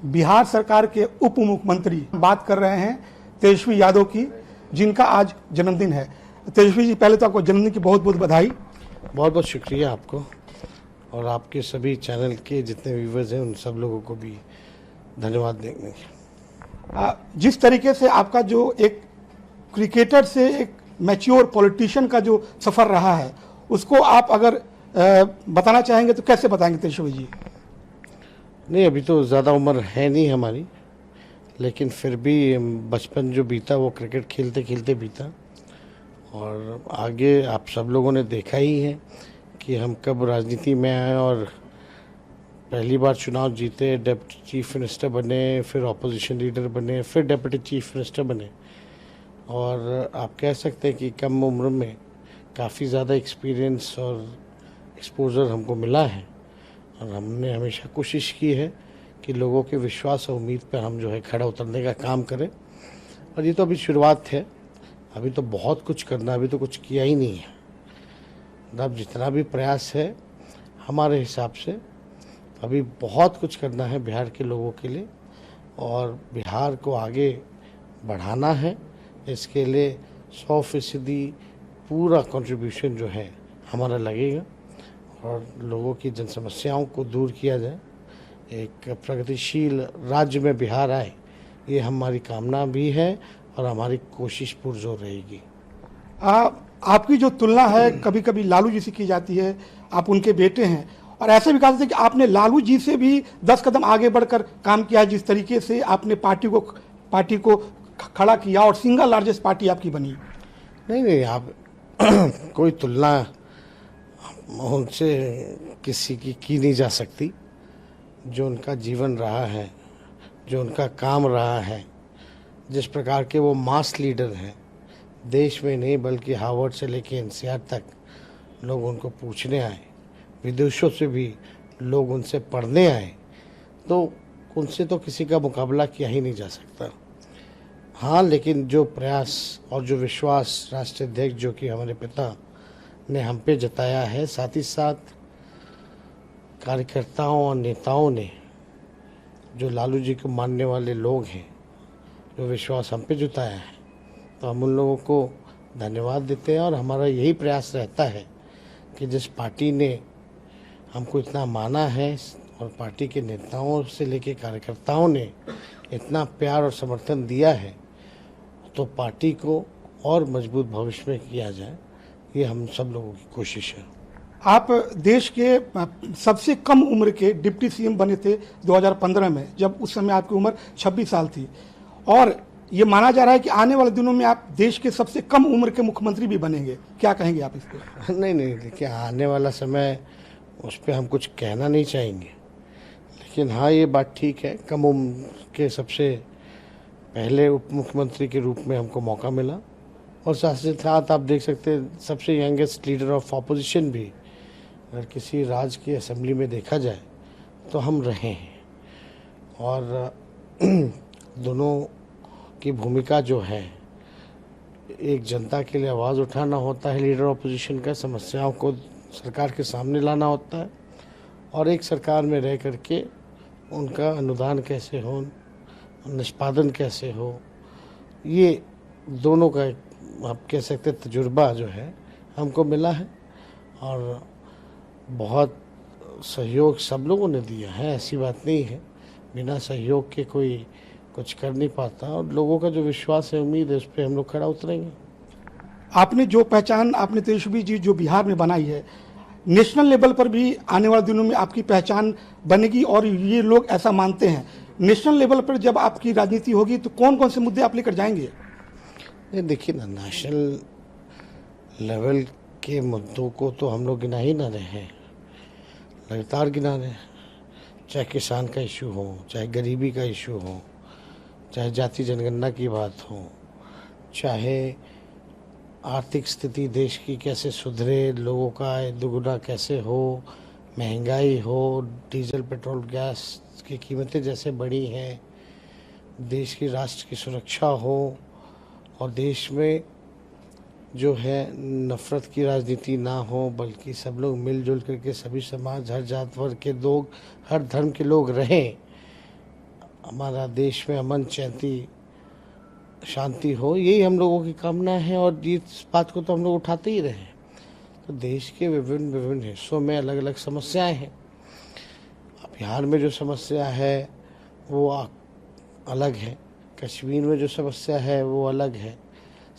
बिहार सरकार के उप मुख्यमंत्री बात कर रहे हैं तेजस्वी यादव की, जिनका आज जन्मदिन है। तेजस्वी जी, पहले तो आपको जन्मदिन की बहुत बहुत बधाई। बहुत बहुत शुक्रिया आपको और आपके सभी चैनल के जितने व्यूवर्स हैं उन सब लोगों को भी धन्यवाद देंगे। जिस तरीके से आपका जो एक क्रिकेटर से एक मैच्योर पॉलिटिशियन का जो सफ़र रहा है, उसको आप अगर बताना चाहेंगे तो कैसे बताएंगे तेजस्वी जी? नहीं, अभी तो ज़्यादा उम्र है नहीं हमारी, लेकिन फिर भी बचपन जो बीता वो क्रिकेट खेलते खेलते बीता। और आगे आप सब लोगों ने देखा ही है कि हम कब राजनीति में आए और पहली बार चुनाव जीते, डिप्टी चीफ मिनिस्टर बने, फिर ऑपोजिशन लीडर बने, फिर डिप्टी चीफ मिनिस्टर बने। और आप कह सकते हैं कि कम उम्र में काफ़ी ज़्यादा एक्सपीरियंस और एक्सपोजर हमको मिला है। और हमने हमेशा कोशिश की है कि लोगों के विश्वास और उम्मीद पर हम जो है खड़ा उतरने का काम करें। और ये तो अभी शुरुआत है, अभी तो बहुत कुछ करना, अभी तो कुछ किया ही नहीं है। अब जितना भी प्रयास है हमारे हिसाब से अभी बहुत कुछ करना है बिहार के लोगों के लिए, और बिहार को आगे बढ़ाना है। इसके लिए 100% पूरा कंट्रीब्यूशन जो है हमारा लगेगा और लोगों की जन समस्याओं को दूर किया जाए। एक प्रगतिशील राज्य में बिहार आए, ये हमारी कामना भी है और हमारी कोशिश पुरजोर रहेगी। आपकी जो तुलना है कभी कभी लालू जी से की जाती है, आप उनके बेटे हैं, और ऐसे भी कहा जाता है कि आपने लालू जी से भी 10 कदम आगे बढ़कर काम किया है। जिस तरीके से आपने पार्टी को खड़ा किया और सिंगल लार्जेस्ट पार्टी आपकी बनी। नहीं, आप कोई तुलना उनसे किसी की नहीं जा सकती। जो उनका जीवन रहा है, जो उनका काम रहा है, जिस प्रकार के वो मास लीडर हैं, देश में नहीं बल्कि हार्वर्ड से लेके एनसीआर तक लोग उनको पूछने आए, विदेशों से भी लोग उनसे पढ़ने आए, तो उनसे तो किसी का मुकाबला किया ही नहीं जा सकता। हाँ, लेकिन जो प्रयास और जो विश्वास राष्ट्रीय अध्यक्ष जो कि हमारे पिता ने हम पे जताया है, साथ ही साथ कार्यकर्ताओं और नेताओं ने, जो लालू जी को मानने वाले लोग हैं, जो विश्वास हम पे जताया है, तो हम उन लोगों को धन्यवाद देते हैं। और हमारा यही प्रयास रहता है कि जिस पार्टी ने हमको इतना माना है और पार्टी के नेताओं से लेके कार्यकर्ताओं ने इतना प्यार और समर्थन दिया है, तो पार्टी को और मजबूत भविष्य में किया जाए, ये हम सब लोगों की कोशिश है। आप देश के सबसे कम उम्र के डिप्टी सीएम बने थे 2015 में, जब उस समय आपकी उम्र 26 साल थी, और ये माना जा रहा है कि आने वाले दिनों में आप देश के सबसे कम उम्र के मुख्यमंत्री भी बनेंगे। क्या कहेंगे आप इस पर? नहीं, देखिए, आने वाला समय उस पर हम कुछ कहना नहीं चाहेंगे, लेकिन हाँ, ये बात ठीक है, कम उम्र के सबसे पहले उप मुख्यमंत्री के रूप में हमको मौका मिला। और साथ ही साथ आप देख सकते हैं सबसे यंगेस्ट लीडर ऑफ ऑपोजिशन भी अगर किसी राज्य की असेंबली में देखा जाए तो हम रहे हैं। और दोनों की भूमिका जो है, एक जनता के लिए आवाज़ उठाना होता है लीडर ऑपोजिशन का, समस्याओं को सरकार के सामने लाना होता है, और एक सरकार में रह करके उनका अनुदान कैसे हो, निष्पादन कैसे हो, ये दोनों का आप कह सकते हैं तजुर्बा जो है हमको मिला है। और बहुत सहयोग सब लोगों ने दिया है, ऐसी बात नहीं है, बिना सहयोग के कोई कुछ कर नहीं पाता। और लोगों का जो विश्वास है, उम्मीद है, उस पर हम लोग खड़ा उतरेंगे। आपने जो पहचान आपने तेजस्वी जी जो बिहार में बनाई है, नेशनल लेवल पर भी आने वाले दिनों में आपकी पहचान बनेगी, और ये लोग ऐसा मानते हैं। नेशनल लेवल पर जब आपकी राजनीति होगी तो कौन कौन से मुद्दे आप लेकर जाएंगे? देखिए ना, नेशनल लेवल के मुद्दों को तो हम लोग गिना ही ना रहे हैं, लगातार गिना रहे हैं। चाहे किसान का इशू हो, चाहे गरीबी का इशू हो, चाहे जाति जनगणना की बात हो, चाहे आर्थिक स्थिति देश की कैसे सुधरे, लोगों का आय दुगुना कैसे हो, महंगाई हो, डीजल पेट्रोल गैस की कीमतें जैसे बढ़ी हैं, देश की राष्ट्र की सुरक्षा हो, और देश में जो है नफ़रत की राजनीति ना हो, बल्कि सब लोग मिलजुल करके सभी समाज, हर जात वर्ग के लोग, हर धर्म के लोग रहें, हमारा देश में अमन शांति हो, यही हम लोगों की कामना है। और इस बात को तो हम लोग उठाते ही रहे। तो देश के विभिन्न विभिन्न हिस्सों में अलग अलग समस्याएं हैं। बिहार में जो समस्या है वो अलग है, कश्मीर में जो समस्या है वो अलग है,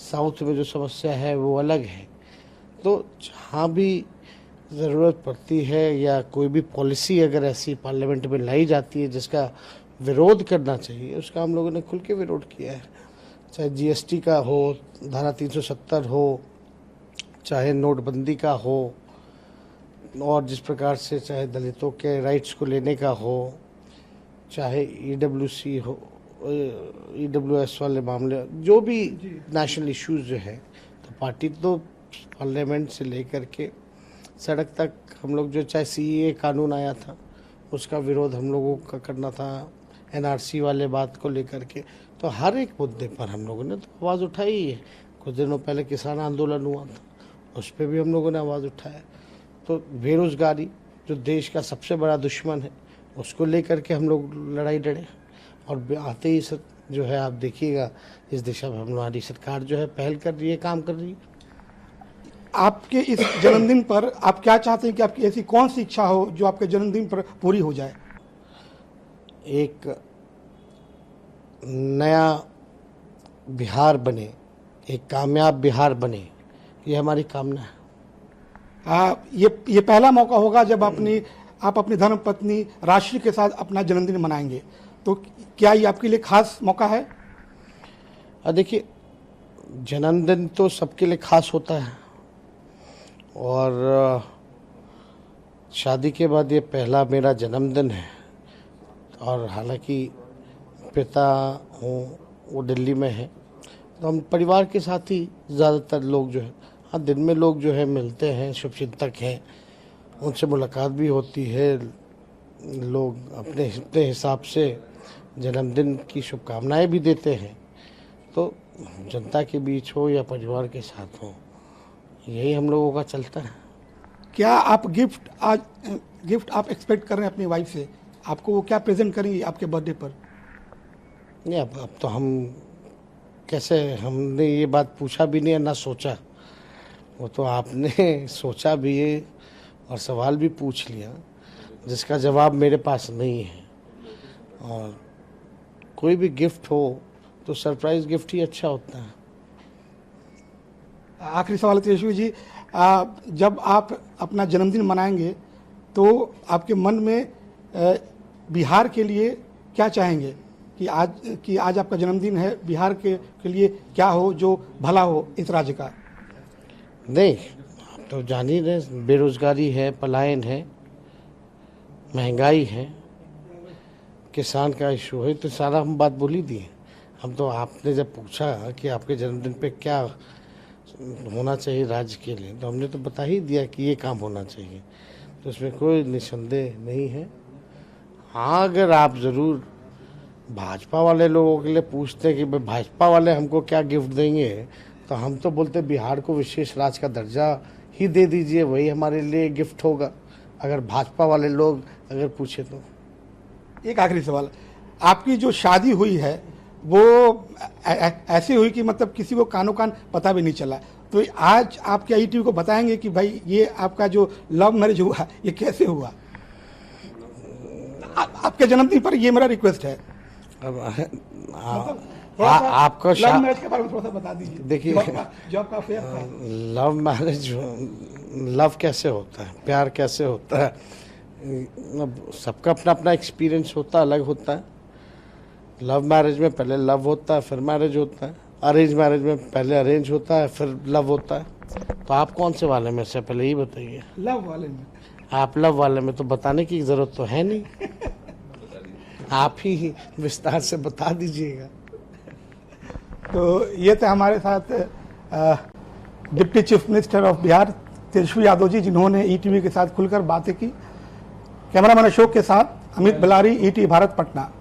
साउथ में जो समस्या है वो अलग है। तो जहाँ भी ज़रूरत पड़ती है या कोई भी पॉलिसी अगर ऐसी पार्लियामेंट में लाई जाती है जिसका विरोध करना चाहिए, उसका हम लोगों ने खुल के विरोध किया है। चाहे जीएसटी का हो, धारा 370 हो, चाहे नोटबंदी का हो, और जिस प्रकार से चाहे दलितों के राइट्स को लेने का हो, चाहे ईडब्ल्यूसी हो, ईडब्ल्यूएस वाले मामले, जो भी नेशनल इश्यूज जो है, तो पार्टी तो पार्लियामेंट से लेकर के सड़क तक हम लोग जो, चाहे सीएए कानून आया था उसका विरोध हम लोगों का करना था, एनआरसी वाले बात को लेकर के, तो हर एक मुद्दे पर हम लोगों ने तो आवाज़ उठाई है। कुछ दिनों पहले किसान आंदोलन हुआ था, उस पर भी हम लोगों ने आवाज़ उठाया। तो बेरोज़गारी जो देश का सबसे बड़ा दुश्मन है, उसको लेकर के हम लोग लड़ाई लड़े। और आते ही जो है, आप देखिएगा इस दिशा में हमारी सरकार जो है पहल कर रही है, काम कर रही है। आपके इस जन्मदिन पर आप क्या चाहते हैं कि आपकी ऐसी कौन सी इच्छा हो जो आपके जन्मदिन पर पूरी हो जाए? एक नया बिहार बने, एक कामयाब बिहार बने, ये हमारी कामना है। ये पहला मौका होगा जब आप अपनी धर्म पत्नी राशि के साथ अपना जन्मदिन मनाएंगे, तो क्या ये आपके लिए खास मौका है? देखिए, जन्मदिन तो सबके लिए खास होता है, और शादी के बाद ये पहला मेरा जन्मदिन है। और हालांकि पिता हूँ वो दिल्ली में है, तो हम परिवार के साथ ही ज़्यादातर लोग जो है, हाँ दिन में लोग जो है मिलते हैं, शुभचिंतक हैं, उनसे मुलाकात भी होती है। लोग अपने हिसाब से जन्मदिन की शुभकामनाएं भी देते हैं। तो जनता के बीच हो या परिवार के साथ हो, यही हम लोगों का चलता है। क्या आप गिफ्ट आप एक्सपेक्ट कर रहे हैं अपनी वाइफ से? आपको वो क्या प्रेजेंट करेंगी आपके बर्थडे पर? नहीं, अब तो हमने ये बात पूछा भी नहीं है, ना सोचा। वो तो आपने सोचा भी है और सवाल भी पूछ लिया, जिसका जवाब मेरे पास नहीं है। और कोई भी गिफ्ट हो तो सरप्राइज गिफ्ट ही अच्छा होता है। आखिरी सवाल तेजस्वी जी, जब आप अपना जन्मदिन मनाएंगे तो आपके मन में बिहार के लिए क्या चाहेंगे कि आज आपका जन्मदिन है, बिहार के लिए क्या हो जो भला हो इस राज्य का? नहीं, आप तो जान ही रहे, बेरोजगारी है, पलायन है, महंगाई है, किसान का इशू है, तो सारा हम बात बोल ही दिए। हम तो, आपने जब पूछा कि आपके जन्मदिन पे क्या होना चाहिए राज्य के लिए, तो हमने तो बता ही दिया कि ये काम होना चाहिए। तो इसमें कोई निसंदेह नहीं है। हाँ, अगर आप ज़रूर भाजपा वाले लोगों के लिए पूछते हैं कि भाई भाजपा वाले हमको क्या गिफ्ट देंगे, तो हम तो बोलते बिहार को विशेष राज्य का दर्जा ही दे दीजिए, वही हमारे लिए गिफ्ट होगा, अगर भाजपा वाले लोग अगर पूछे तो। एक आखिरी सवाल, आपकी जो शादी हुई है वो ऐसी हुई कि मतलब किसी को कानो कान पता भी नहीं चला, तो आज आप क्या ईटीवी को बताएंगे कि भाई ये आपका जो लव मैरिज हुआ ये कैसे हुआ? आपके जन्मदिन पर ये मेरा रिक्वेस्ट है। अब आपको लव मैरिज के बारे में थोड़ा सा बता दीजिए। देखिए, जो आपका अफेयर था, लव मैरिज, लव कैसे होता है, प्यार कैसे होता है, अब सबका अपना अपना एक्सपीरियंस होता है, अलग होता है। लव मैरिज में पहले लव होता है, फिर मैरिज होता है। अरेंज मैरिज में पहले अरेंज होता है, फिर लव होता है। तो आप कौन से वाले में से, पहले ही बताइए। लव वाले में। आप लव वाले में, तो बताने की जरूरत तो है नहीं, आप ही विस्तार से बता दीजिएगा। तो ये थे हमारे साथ deputy chief minister of Bihar Tejashwi Yadav ji, जिन्होंने ईटीवी के साथ खुलकर बातें की। कैमरामैन अशोक के साथ अमित बलारी, ईटीवी भारत, पटना।